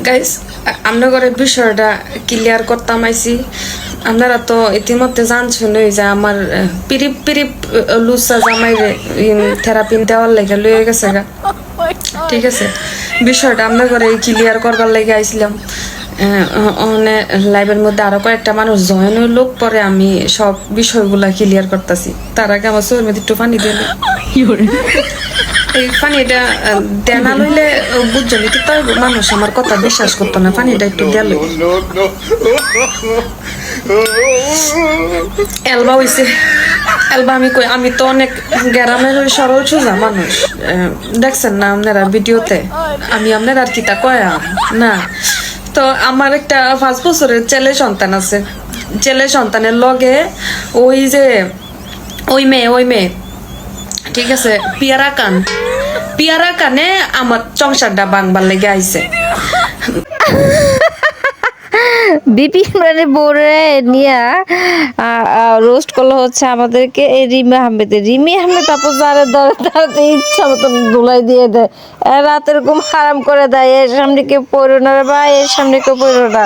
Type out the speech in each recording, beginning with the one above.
Guys আমরা করে বিষয়টা ক্লিয়ার করতাম আইছি। আপনারা তো ইতিমধ্যে জানছেনই যে আমার পিরিপ পিরিপ লুসা জামাইরে থেরাপি দেওয়ার লেগে লয়ে গেছে গা। ঠিক আছে, বিষয়টা আমরা করে ক্লিয়ার করবার লেগে আইছিলাম। লাইভের মধ্যে আরো কয়েকটা মানুষ জয়েন হইল, পরে আমি সব বিষয়গুলা ক্লিয়ার করতেছি। তার আগে আমার চোখের মধ্যে একটু পানি দিলে এই পানিটা দেনা লইলে বুঝছেন কি, তাই মানুষ আমার কথা বিশ্বাস করতো না। পানিটা একটু দেল এলবা হইছে, এলবা আমি কই, আমি তো অনেক গ্রামের ওই সরল সোজা মানুষ, দেখছেন না আপনারা ভিডিওতে। আমি আপনারা আর কি তা কয়াম না। তো আমার একটা 5 বছরের ছেলে সন্তান আছে। ছেলে সন্তানের লগে ওই যে ওই মেয়ে ঠিক আছে, পিয়ারা কানে আমার সংসারটা ভাঙবার লেগে আইছে। বিপিন মানে বোরে নিয়া রোস্ট করলো হচ্ছে আমাদেরকে এই রিমি আহমেদ তারপর যারা তারা ইচ্ছা মতন ধুলাই দিয়ে দেয়, রাতের ঘুম হারাম করে দেয়, এর সামনে কেউ পড়ো না বা এর সামনে কেউ পড়ো না।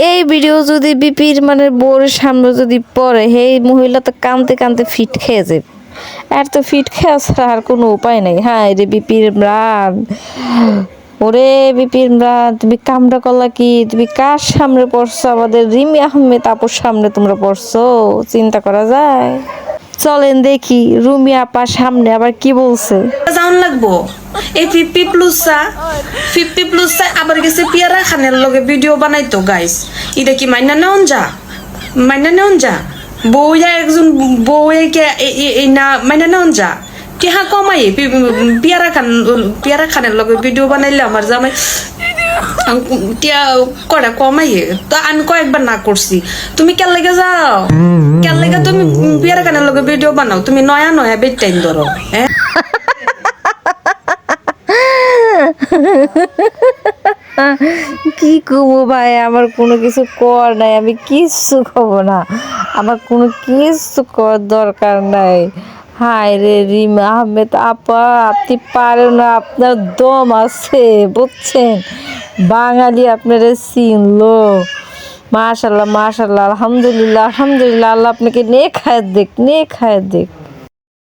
এই ভিডিও যদি বিপির মানে বোর সামনে যদি পড়ে, এই মহিলা তো কানতে কানতে ফিট খেয়ে যাবে। আর তো ফিট খেয়ে ছাড়া আর কোনো উপায় নেই। হ্যাঁ রে বিপির ইমরান, ওরে বিপির ইমরান, তুমি কামটা করলা কি? তুমি কার সামনে পড়ছো? আমাদের রিমি আহমেদ আপুর সামনে তোমরা পড়ছো? চিন্তা করা যায়? চলেন দেখি রুমি আপার সামনে আবার কি বলছে। জাউন লাগবো এই 50+ আবার গেছে পিয়ারা খানের লগে ভিডিও বানাইতো। গাইস এটা কি মাইনা নেওন যা বউয়া একজন বউকে না মাইনা নেওন যা টিহা কমাই পিয়ারা খানের লগে ভিডিও বানাইলে আমার জামাই টিয়া কড়া কমাইয়ে। তো আমি কয়েকবার না করছি। তুমি কেন লেগে যাও, কেন লেগে তুমি পিয়ারা খানের লগে ভিডিও বানাও? তুমি নয়া বেটাইন ধরো। হ্যাঁ কি করবো ভাই, আমার কোনো কিছু কর নাই, আমি কিচ্ছু খাবো না, আমার কোনো কিছু করার দরকার নাই। হায় রে রিমা আহমেদ আপা, আপনি পারেন না, আপনার দম আছে বুঝছেন। বাঙালি আপনারা চিনলো। মাশাল্লাহ আলহামদুলিল্লাহ, আল্লাহ আপনাকে নে খায় দেখ।